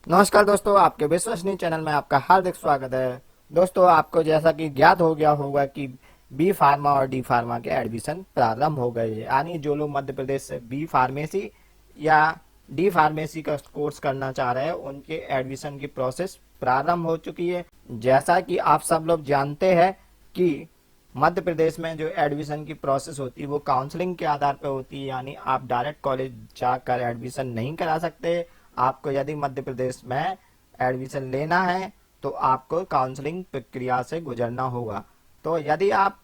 नमस्कार दोस्तों, आपके विश्वसनीय चैनल में आपका हार्दिक स्वागत है। दोस्तों, आपको जैसा कि ज्ञात हो गया होगा कि बी फार्मा और डी फार्मा के एडमिशन प्रारंभ हो गए हैं। यानी जो लोग मध्य प्रदेश से बी फार्मेसी या डी फार्मेसी का कोर्स करना चाह रहे हैं, उनके एडमिशन की प्रोसेस प्रारंभ हो चुकी है। जैसा कि आप सब लोग जानते हैं कि मध्य प्रदेश में जो एडमिशन की प्रोसेस होती है वो काउंसलिंग के आधार पर होती है। यानी आप डायरेक्ट कॉलेज जाकर एडमिशन नहीं करा सकते। आपको यदि मध्य प्रदेश में एडमिशन लेना है तो आपको काउंसलिंग प्रक्रिया से गुजरना होगा। तो यदि आप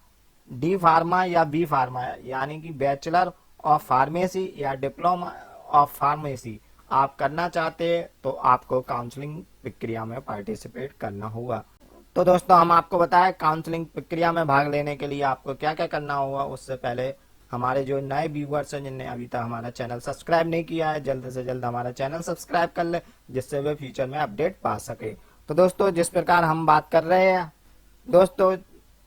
डी फार्मा या बी फार्मा यानी कि बैचलर ऑफ फार्मेसी या डिप्लोमा ऑफ फार्मेसी आप करना चाहते हैं तो आपको काउंसलिंग प्रक्रिया में पार्टिसिपेट करना होगा। तो दोस्तों, हम आपको बताएं काउंसलिंग प्रक्रिया में भाग लेने के लिए आपको क्या क्या करना होगा। उससे पहले हमारे जो नए व्यूवर्स हैं जिनने अभी तक हमारा चैनल सब्सक्राइब नहीं किया है, जल्द से जल्द हमारा चैनल सब्सक्राइब कर ले, जिससे वे फ्यूचर में अपडेट पा सके। तो दोस्तों, जिस प्रकार हम बात कर रहे हैं दोस्तों,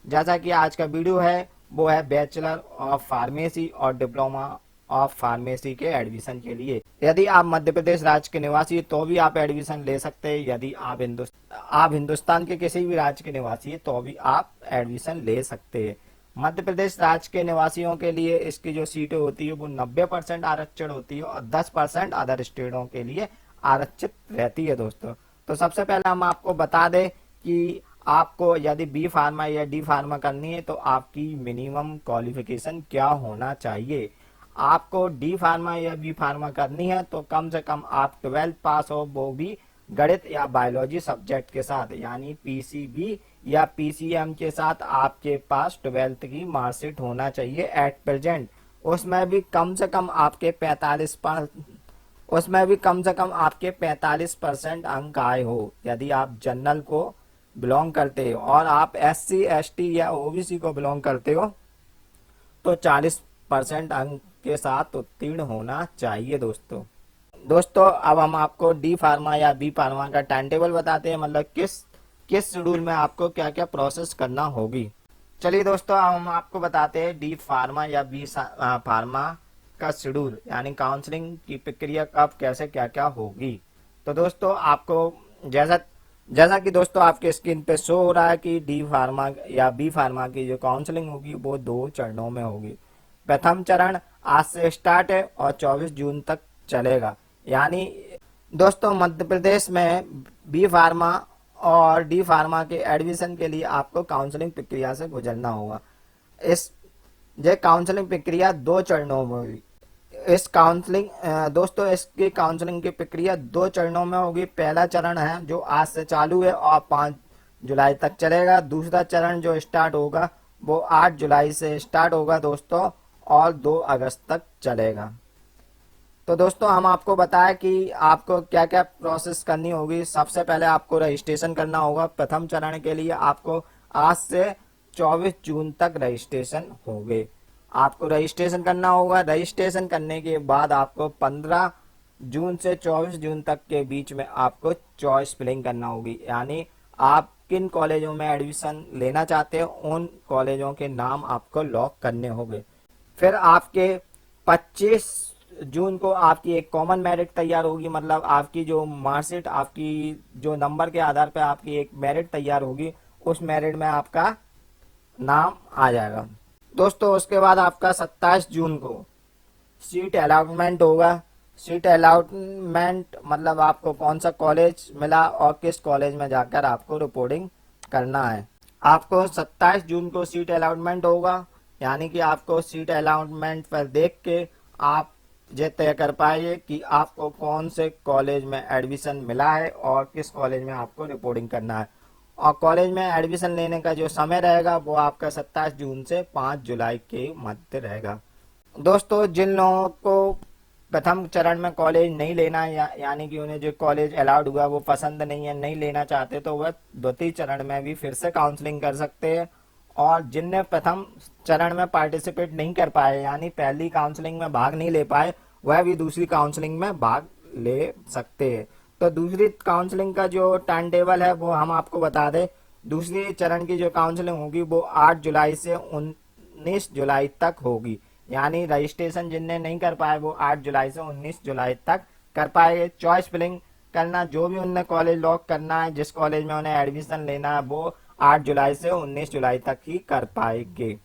जैसा कि आज का वीडियो है वो है बैचलर ऑफ फार्मेसी और डिप्लोमा ऑफ फार्मेसी के एडमिशन के लिए। यदि आप मध्य प्रदेश राज्य के निवासी हैं तो भी आप एडमिशन ले सकते हैं। यदि आप हिंदुस्तान के किसी भी राज्य के निवासी हैं तो भी आप एडमिशन ले सकते हैं। मध्य प्रदेश राज्य के निवासियों के लिए इसकी जो सीटें होती है वो 90% आरक्षण होती है और 10% अदर स्टेटों के लिए आरक्षित रहती है। दोस्तों, तो सबसे पहले हम आपको बता दें कि आपको यदि बी फार्मा या डी फार्मा करनी है तो आपकी मिनिमम क्वालिफिकेशन क्या होना चाहिए। आपको डी फार्मा या बी फार्मा करनी है तो कम से कम आप 12th पास हो, वो भी गणित या बायोलॉजी सब्जेक्ट के साथ, यानी पीसीबी या पीसीएम के साथ आपके पास 12th की मार्कशीट होना चाहिए एट प्रेजेंट। उसमें भी कम से कम आपके 45% अंक आए हो। यदि आप जनरल को बिलोंग करते हो और आप एससी एसटी या ओबीसी को बिलोंग करते हो तो 40% अंक के साथ उत्तीर्ण होना चाहिए। दोस्तों, अब हम आपको डी फार्मा या बी फार्मा का टाइम टेबल बताते हैं, मतलब किस किस शेड्यूल में आपको क्या क्या प्रोसेस करना होगी। चलिए दोस्तों, अब हम आपको बताते हैं डी फार्मा या बी फार्मा का शेड्यूल, यानी काउंसलिंग की प्रक्रिया कब कैसे क्या क्या होगी। तो दोस्तों, आपको जैसा जैसा कि दोस्तों आपके स्क्रीन पे शो हो रहा है कि डी फार्मा या बी फार्मा की जो काउंसलिंग होगी वो 2 चरणों में होगी। प्रथम चरण आज से स्टार्ट है और 24 जून तक चलेगा। यानी दोस्तों, मध्य प्रदेश में बी फार्मा और डी फार्मा के एडमिशन के लिए आपको काउंसलिंग प्रक्रिया से गुजरना होगा। इस ये काउंसलिंग प्रक्रिया 2 चरणों में होगी। इस काउंसलिंग दोस्तों, इसकी काउंसलिंग की प्रक्रिया 2 चरणों में होगी। पहला चरण है जो आज से चालू है और 5 जुलाई तक चलेगा। दूसरा चरण जो स्टार्ट होगा वो 8 जुलाई से स्टार्ट होगा दोस्तों, और 2 अगस्त तक चलेगा। तो दोस्तों, हम आपको बताएं कि आपको क्या क्या प्रोसेस करनी होगी। सबसे पहले आपको रजिस्ट्रेशन करना होगा। प्रथम चरण के लिए आपको आज से 24 जून तक रजिस्ट्रेशन होंगे। आपको रजिस्ट्रेशन करना होगा। रजिस्ट्रेशन करने के बाद आपको 15 जून से 24 जून तक के बीच में आपको चॉइस फिलिंग करना होगी। यानी आप किन कॉलेजों में एडमिशन लेना चाहते हो उन कॉलेजों के नाम आपको लॉक करने होंगे। फिर आपके 25 जून को आपकी एक कॉमन मेरिट तैयार होगी, मतलब आपकी जो मार्कशीट, आपकी जो नंबर के आधार पर आपकी एक मेरिट तैयार होगी। उस मेरिट में आपका नाम आ जाएगा। दोस्तों, उसके बाद आपका 27 जून को सीट अलॉटमेंट होगा। सीट अलॉटमेंट मतलब आपको कौन सा कॉलेज मिला और किस कॉलेज में जाकर आपको रिपोर्टिंग करना है। आपको 27 जून को सीट अलॉटमेंट होगा, यानी कि आपको सीट अलॉटमेंट पर देख के आप ये तय कर पाएंगे कि आपको कौन से कॉलेज में एडमिशन मिला है और किस कॉलेज में आपको रिपोर्टिंग करना है। और कॉलेज में एडमिशन लेने का जो समय रहेगा वो आपका 27 जून से 5 जुलाई के मध्य रहेगा। दोस्तों, जिन लोगों को प्रथम चरण में कॉलेज नहीं लेना यानी कि उन्हें जो कॉलेज अलाउड हुआ वो पसंद नहीं है, नहीं लेना चाहते, तो वह द्वितीय चरण में भी फिर से काउंसलिंग कर सकते हैं। और जिनने प्रथम चरण में पार्टिसिपेट नहीं कर पाए, यानी पहली काउंसलिंग में भाग नहीं ले पाए, वह भी दूसरी काउंसलिंग में भाग ले सकते हैं। तो दूसरी काउंसलिंग का जो टाइम टेबल है वो हम आपको बता दें। दूसरी चरण की जो काउंसलिंग होगी वो 8 जुलाई से 19 जुलाई तक होगी। यानी रजिस्ट्रेशन जिनने नहीं कर पाए वो 8 जुलाई से 19 जुलाई तक कर पाएंगे। चॉइस फिलिंग करना, जो भी उन्हें कॉलेज लॉक करना है, जिस कॉलेज में उन्हें एडमिशन लेना है, वो 8 जुलाई से 19 जुलाई तक ही कर पाएंगे।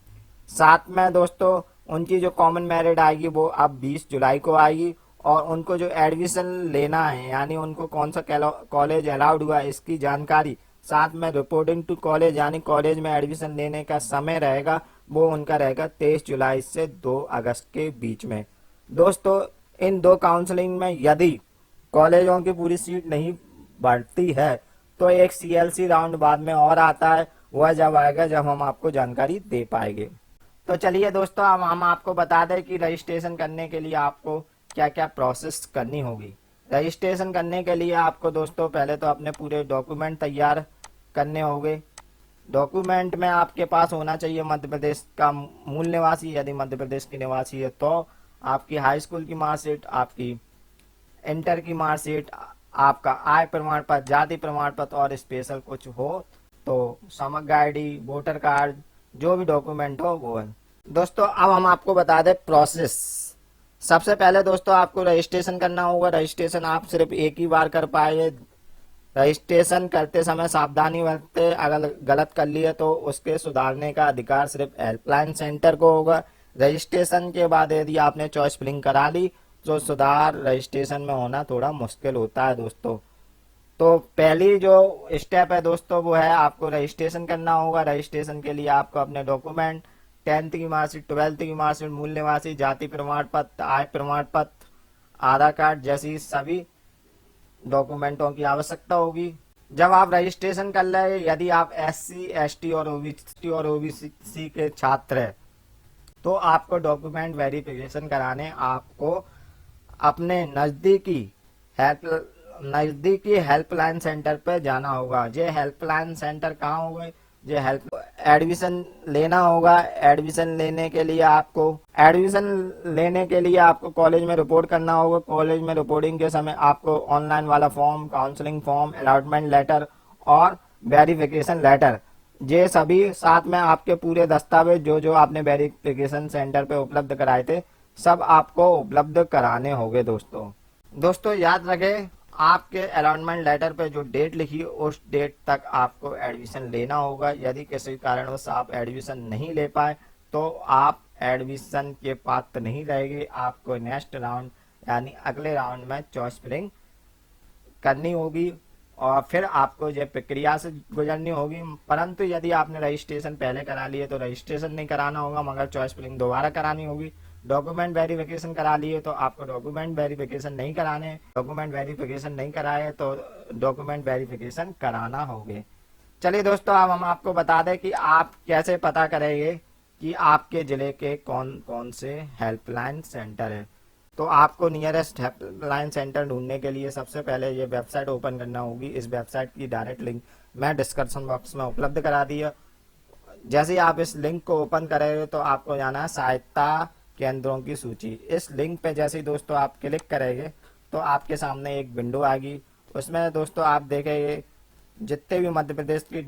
साथ में दोस्तों उनकी जो कॉमन मेरिट आएगी वो अब 20 जुलाई को आएगी, और उनको जो एडमिशन लेना है यानी उनको कौन सा कॉलेज अलाउड हुआ है इसकी जानकारी, साथ में रिपोर्टिंग टू कॉलेज यानी कॉलेज में एडमिशन लेने का समय रहेगा, वो उनका रहेगा 23 जुलाई से 2 अगस्त के बीच में। दोस्तों इन 2 काउंसलिंग में यदि कॉलेजों की पूरी सीट नहीं बढ़ती है तो एक सीएलसी राउंड बाद में और आता है, वह जब आएगा जब हम आपको जानकारी दे पाएंगे। तो चलिए दोस्तों अब हम आपको बता दें कि रजिस्ट्रेशन करने के लिए आपको क्या क्या प्रोसेस करनी होगी। रजिस्ट्रेशन करने के लिए आपको दोस्तों पहले तो अपने पूरे डॉक्यूमेंट तैयार करने होंगे। डॉक्यूमेंट में आपके पास होना चाहिए मध्य प्रदेश का मूल निवासी, यदि मध्य प्रदेश की निवासी है तो आपकी हाई स्कूल की मार्कशीट, आपकी इंटर की मार्कशीट, आपका आय प्रमाण पत्र, जाति प्रमाण पत्र और स्पेशल कुछ हो तो समग्र आईडी, वोटर कार्ड, जो भी डॉक्यूमेंट हो वो है। दोस्तों अब हम आपको बता दें प्रोसेस। सबसे पहले दोस्तों आपको रजिस्ट्रेशन करना होगा। रजिस्ट्रेशन आप सिर्फ एक ही बार कर पाएंगे। रजिस्ट्रेशन करते समय सावधानी बरतें, अगर गलत कर लिए तो उसके सुधारने का अधिकार सिर्फ हेल्पलाइन सेंटर को होगा। रजिस्ट्रेशन के बाद यदि आपने चॉइस फिलिंग करा ली तो सुधार रजिस्ट्रेशन में होना थोड़ा मुश्किल होता है दोस्तों। तो पहली जो स्टेप है दोस्तों वो है आपको रजिस्ट्रेशन करना होगा। रजिस्ट्रेशन के लिए आपको अपने डॉक्यूमेंट, 10th की मार्कशीट, 12th की मार्कशीट, मूल निवासी, जाति प्रमाण पत्र, आय प्रमाण पत्र, आधार कार्ड जैसी सभी डॉक्यूमेंटों की आवश्यकता होगी। जब आप रजिस्ट्रेशन कर ले, यदि आप SC, ST और OBC के छात्र हैं तो आपको डॉक्यूमेंट वेरिफिकेशन कराने आपको अपने नजदीकी हेल्पलाइन सेंटर पे जाना होगा। ये हेल्पलाइन सेंटर कहाँ होगा? ये हेल्प एडमिशन लेना होगा। एडमिशन लेने के लिए आपको कॉलेज में रिपोर्ट करना होगा। कॉलेज में रिपोर्टिंग के समय आपको ऑनलाइन वाला form, counselling form, allotment letter और वेरिफिकेशन लेटर, ये सभी साथ में आपके पूरे दस्तावेज जो आपने वेरिफिकेशन सेंटर पे उपलब्ध कराए थे सब आपको उपलब्ध कराने होंगे। दोस्तों याद रखें आपके अलॉटमेंट लेटर पे जो डेट लिखी उस डेट तक आपको एडमिशन लेना होगा। यदि किसी कारणवश आप एडमिशन नहीं ले पाए तो आप एडमिशन के पात्र नहीं रहेंगे। आपको नेक्स्ट राउंड यानी अगले राउंड में चॉइस फिलिंग करनी होगी और फिर आपको ये प्रक्रिया से गुजरनी होगी। परंतु यदि आपने रजिस्ट्रेशन पहले करा लिए तो रजिस्ट्रेशन नहीं कराना होगा, मगर चॉइस फिलिंग दोबारा करानी होगी। डॉक्यूमेंट वेरिफिकेशन करा लिए तो आपको डॉक्यूमेंट वेरिफिकेशन नहीं कराने, डॉक्यूमेंट वेरिफिकेशन नहीं कराए तो डॉक्यूमेंट वेरिफिकेशन कराना होगा। चलिए दोस्तों अब हम आपको बता दें कि आप कैसे पता करेंगे कि आपके जिले के कौन कौन से हेल्पलाइन सेंटर है। तो आपको नियरेस्ट हेल्पलाइन सेंटर ढूंढने के लिए सबसे पहले ये वेबसाइट ओपन करना होगी। इस वेबसाइट की डायरेक्ट लिंक मैं डिस्क्रिप्शन बॉक्स में उपलब्ध करा दी है। जैसे ही आप इस लिंक को ओपन करेंगे तो आपको जाना है सहायता केंद्रों की सूची। इस लिंक पे जैसे ही दोस्तों आप क्लिक करेंगे तो आपके सामने एक विंडो आएगी। उसमें दोस्तों आप देखेंगे जितने भी मध्य प्रदेश की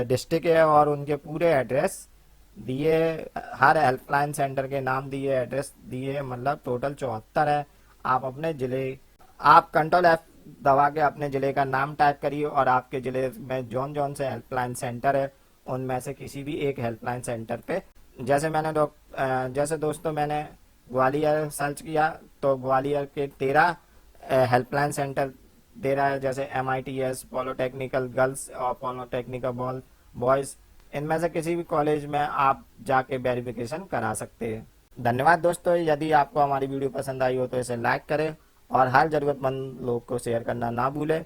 डिस्ट्रिक्ट है और उनके पूरे एड्रेस दिए, हर हेल्पलाइन सेंटर के नाम दिए, एड्रेस दिए, मतलब टोटल 74 है। आप कंट्रोल F दबा के अपने जिले का नाम टाइप करिए और आपके जिले में जौन से हेल्पलाइन सेंटर है उनमें से किसी भी एक हेल्पलाइन सेंटर पे, जैसे दोस्तों मैंने ग्वालियर सर्च किया तो ग्वालियर के 13 हेल्पलाइन सेंटर दे रहा है, जैसे MITS, पॉलिटेक्निकल गर्ल्स और पॉलिटेक्निकल बॉयज। इनमें से किसी भी कॉलेज में आप जाके वेरिफिकेशन करा सकते हैं। धन्यवाद दोस्तों। यदि आपको हमारी वीडियो पसंद आई हो तो इसे लाइक करें और हर जरूरतमंद लोग को शेयर करना ना भूलें।